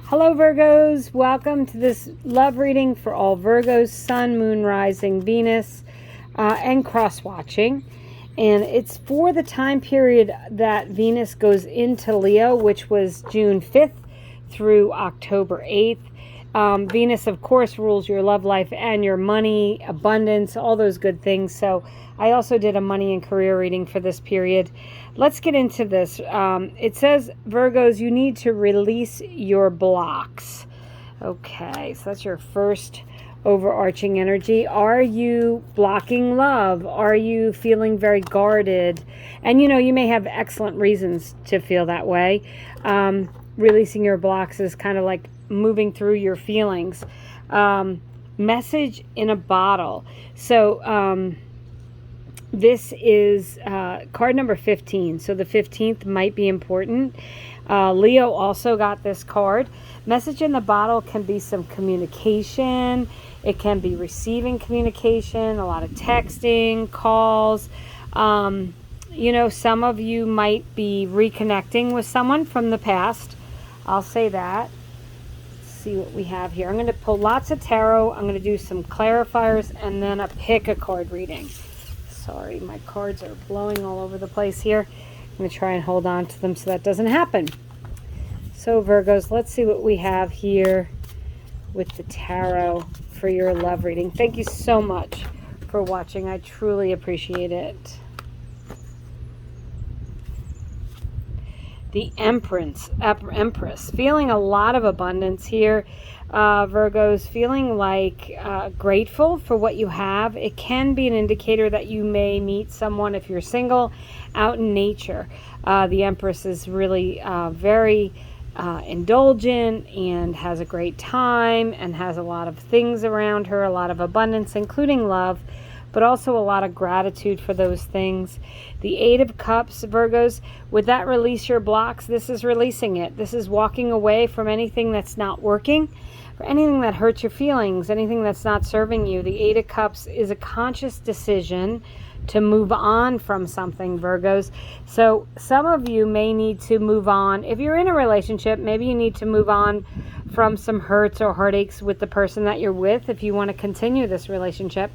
Hello Virgos, welcome to this love reading for all Virgos, Sun, Moon, Rising, Venus, and cross-watching. And it's for the time period that Venus goes into Leo, which was June 5th through October 8th. Venus, of course, rules your love life and your money, abundance, all those good things. So I also did a money and career reading for this period. Let's get into this. It says, Virgos, you need to release your blocks. Okay, so that's your first overarching energy. Are you blocking love? Are you feeling very guarded? And you may have excellent reasons to feel that way. Releasing your blocks is kind of like moving through your feelings. Message in a bottle. So this is card number 15. So the 15th might be important. Leo also got this card. Message in the bottle can be some communication. It can be receiving communication, a lot of texting, calls. Some of you might be reconnecting with someone from the past. I'll say that. See what we have here. I'm going to pull lots of tarot. I'm going to do some clarifiers and then a pick a card reading. Sorry, my cards are blowing all over the place here. I'm going to try and hold on to them so that doesn't happen. So Virgos, let's see what we have here with the tarot for your love reading. Thank you so much for watching. I truly appreciate it. The Empress, feeling a lot of abundance here. Virgos, feeling like grateful for what you have. It can be an indicator that you may meet someone, if you're single, out in nature. The Empress is really very indulgent and has a great time and has a lot of things around her, a lot of abundance, including love, but also a lot of gratitude for those things. The Eight of Cups, Virgos, with that release your blocks, this is releasing it. This is walking away from anything that's not working, for anything that hurts your feelings, anything that's not serving you. The Eight of Cups is a conscious decision to move on from something, Virgos. So some of you may need to move on. If you're in a relationship, maybe you need to move on from some hurts or heartaches with the person that you're with if you want to continue this relationship.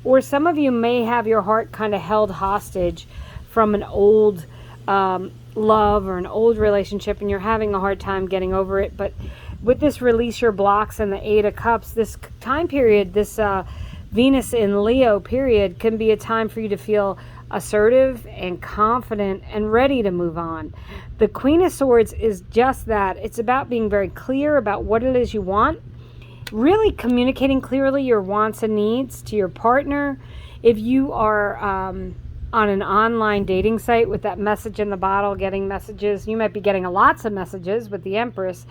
Or some of you may have your heart kind of held hostage from an old love or an old relationship, and you're having a hard time getting over it. But with this release your blocks and the Eight of Cups, this time period, this Venus in Leo period, can be a time for you to feel assertive and confident and ready to move on. The Queen of Swords is just that. It's about being very clear about what it is you want. Really communicating clearly your wants and needs to your partner. If you are on an online dating site with that message in the bottle, getting messages, you might be getting lots of messages with the Empress.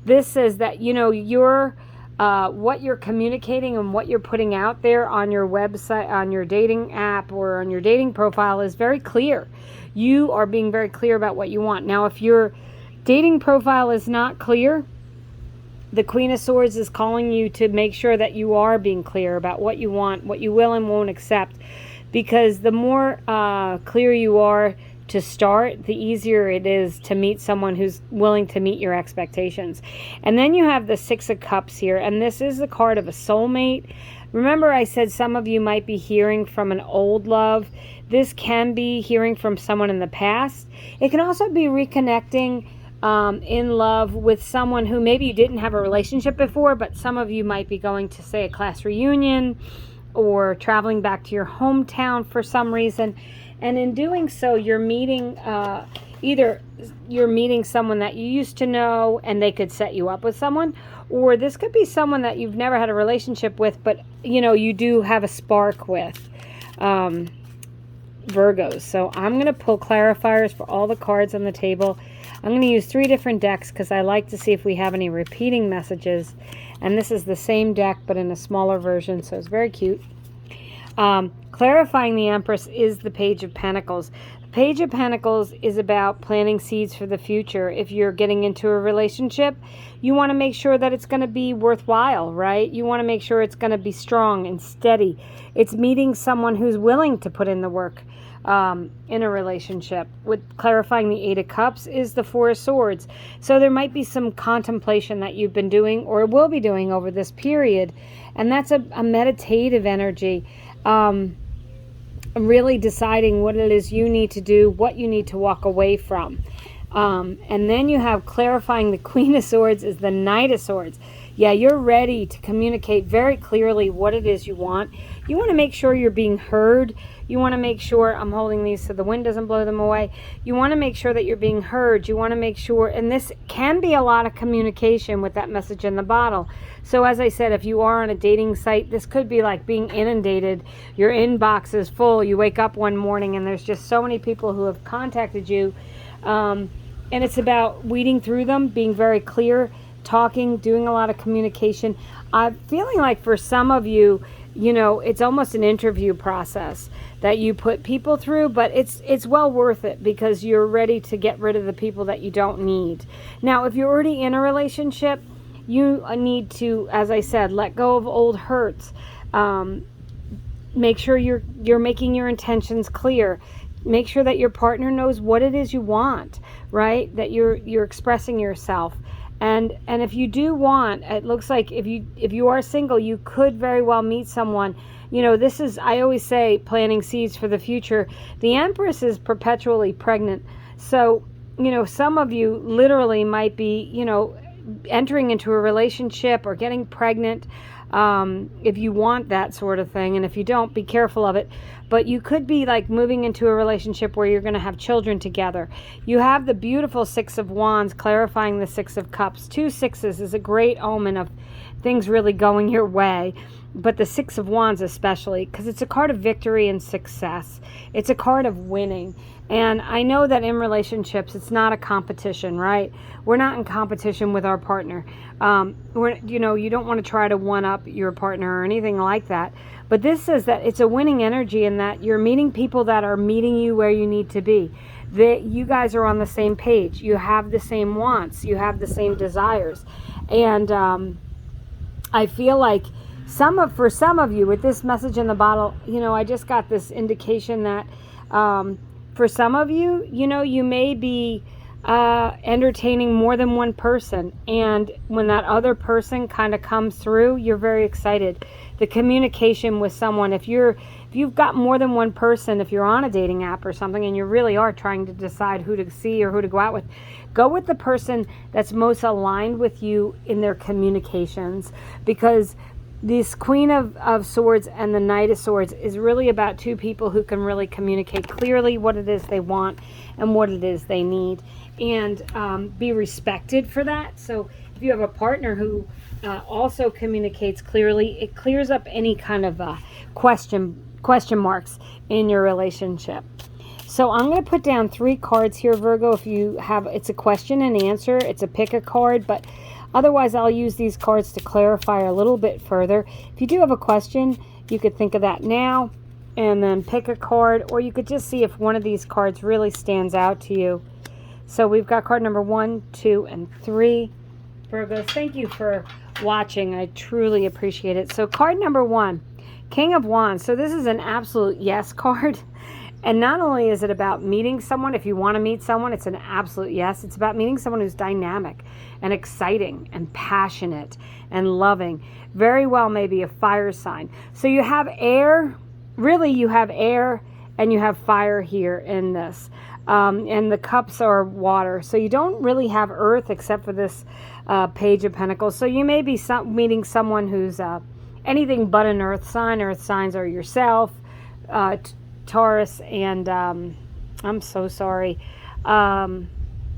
This says that, your what you're communicating and what you're putting out there on your website, on your dating app, or on your dating profile is very clear. You are being very clear about what you want. Now, if your dating profile is not clear, the Queen of Swords is calling you to make sure that you are being clear about what you want, what you will and won't accept. Because the more clear you are to start, the easier it is to meet someone who's willing to meet your expectations. And then you have the Six of Cups here, and this is the card of a soulmate. Remember I said some of you might be hearing from an old love. This can be hearing from someone in the past. It can also be reconnecting in love with someone who maybe you didn't have a relationship before, but some of you might be going to, say, a class reunion or traveling back to your hometown for some reason. And in doing so, you're meeting either you're meeting someone that you used to know and they could set you up with someone, or this could be someone that you've never had a relationship with, but you do have a spark with. Virgos. So I'm going to pull clarifiers for all the cards on the table. I'm going to use 3 different decks because I like to see if we have any repeating messages. And this is the same deck but in a smaller version, so it's very cute. Clarifying the Empress is the Page of Pentacles. The Page of Pentacles is about planting seeds for the future. If you're getting into a relationship, you want to make sure that it's going to be worthwhile, right? You want to make sure it's going to be strong and steady. It's meeting someone who's willing to put in the work. in a relationship. With clarifying the Eight of Cups is the Four of Swords. So there might be some contemplation that you've been doing or will be doing over this period. And that's a meditative energy. Really deciding what it is you need to do, what you need to walk away from. And then you have clarifying the Queen of Swords is the Knight of Swords. Yeah, you're ready to communicate very clearly what it is you want. You want to make sure you're being heard. You want to make sure, I'm holding these so the wind doesn't blow them away. You want to make sure that you're being heard. You want to make sure, and this can be a lot of communication with that message in the bottle. So as I said, if you are on a dating site, this could be like being inundated. Your inbox is full. You wake up one morning and there's just so many people who have contacted you. And it's about weeding through them, being very clear, talking, doing a lot of communication. I'm feeling like for some of you, it's almost an interview process that you put people through, but it's well worth it because you're ready to get rid of the people that you don't need. Now, if you're already in a relationship, you need to, as I said, let go of old hurts. Make sure you're making your intentions clear. Make sure that your partner knows what it is you want, right? That you're expressing yourself. And if you do want, it looks like if you are single, you could very well meet someone. This is, I always say, planting seeds for the future. The Empress is perpetually pregnant. So, some of you literally might be, entering into a relationship or getting pregnant, if you want that sort of thing. And if you don't, be careful of it. But you could be like moving into a relationship where you're going to have children together. You have the beautiful Six of Wands clarifying the Six of Cups. 2 sixes is a great omen of things really going your way. But the Six of Wands especially, because it's a card of victory and success. It's a card of winning. And I know that in relationships, it's not a competition, right? We're not in competition with our partner. You don't want to try to one-up your partner or anything like that. But this says that it's a winning energy in that you're meeting people that are meeting you where you need to be. That you guys are on the same page. You have the same wants. You have the same desires. And I feel like for some of you, with this message in the bottle, I just got this indication that for some of you, you may be entertaining more than one person. And when that other person kind of comes through, you're very excited. The communication with someone, if you've got more than one person, if you're on a dating app or something and you really are trying to decide who to see or who to go out with, go with the person that's most aligned with you in their communications. Because this Queen of Swords and the Knight of Swords is really about two people who can really communicate clearly what it is they want and what it is they need, and be respected for that. So if you have a partner who also communicates clearly, it clears up any kind of question marks in your relationship. So I'm going to put down 3 cards here, Virgo. If you have, it's a question and answer. It's a pick a card, but otherwise I'll use these cards to clarify a little bit further. If you do have a question, you could think of that now and then pick a card, or you could just see if one of these cards really stands out to you. So we've got card number 1, 2, and 3. Virgos, thank you for watching. I truly appreciate it. So card number 1, King of Wands. So this is an absolute yes card. And not only is it about meeting someone, if you want to meet someone, it's an absolute yes. It's about meeting someone who's dynamic and exciting and passionate and loving. Very well maybe a fire sign. So you have air, really you have air and you have fire here in this. And the cups are water. So you don't really have earth except for this Page of Pentacles. So you may be meeting someone who's anything but an earth sign. Earth signs are yourself, Taurus, and I'm so sorry,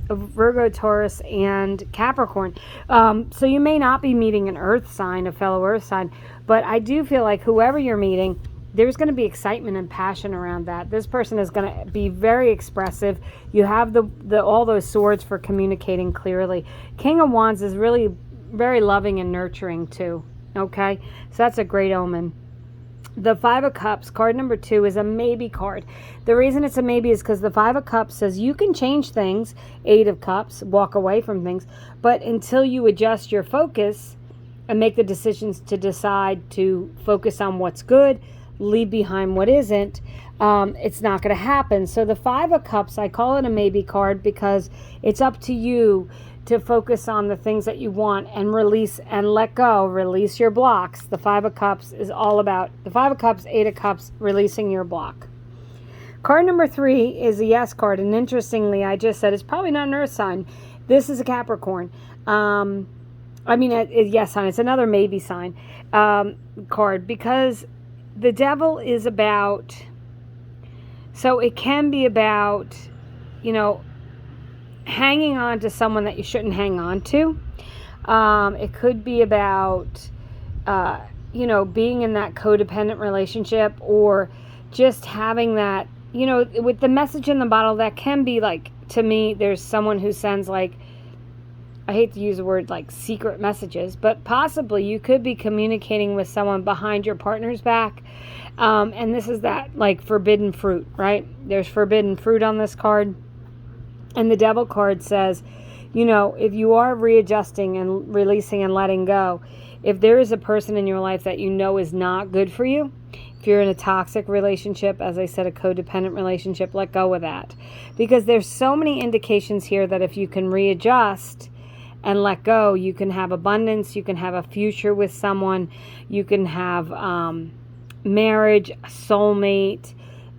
Virgo, Taurus, and Capricorn. So you may not be meeting an earth sign, a fellow earth sign, but I do feel like whoever you're meeting, there's going to be excitement and passion around that. This person is going to be very expressive. You have all those swords for communicating clearly. King of Wands is really very loving and nurturing too. Okay, so that's a great omen. The Five of Cups, card number 2, is a maybe card. The reason it's a maybe is because the Five of Cups says you can change things. 8 of Cups, walk away from things. But until you adjust your focus and make the decisions to decide to focus on what's good, leave behind what isn't, it's not going to happen. So the Five of Cups, I call it a maybe card because it's up to you to focus on the things that you want and release and let go, release your blocks. The Five of Cups is all about the Five of Cups, Eight of Cups, releasing your block. Card number 3 is a yes card. And interestingly, I just said it's probably not an earth sign. This is a Capricorn. Yes sign. It's another maybe sign card because the Devil is about, so it can be about, hanging on to someone that you shouldn't hang on to. It could be about, being in that codependent relationship, or just having that, with the message in the bottle, that can be like, to me, there's someone who sends like, I hate to use the word like secret messages, but possibly you could be communicating with someone behind your partner's back. And this is that like forbidden fruit, right? There's forbidden fruit on this card. And the Devil card says, if you are readjusting and releasing and letting go, if there is a person in your life that is not good for you, if you're in a toxic relationship, as I said, a codependent relationship, let go of that. Because there's so many indications here that if you can readjust and let go, you can have abundance, you can have a future with someone, you can have marriage, soulmate,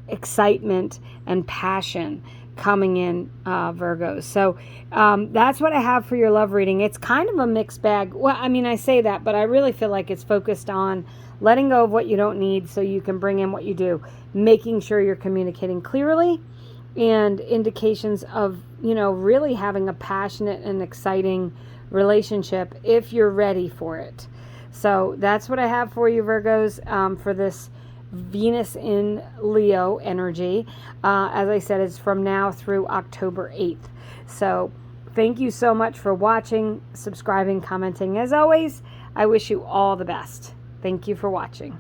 excitement, and passion coming in, Virgos. So that's what I have for your love reading. It's kind of a mixed bag. Well, I say that, but I really feel like it's focused on letting go of what you don't need so you can bring in what you do, making sure you're communicating clearly, and indications of, really having a passionate and exciting relationship if you're ready for it. So that's what I have for you, Virgos, for this Venus in Leo energy. As I said, it's from now through October 8th. So thank you so much for watching, subscribing, commenting. As always, I wish you all the best. Thank you for watching.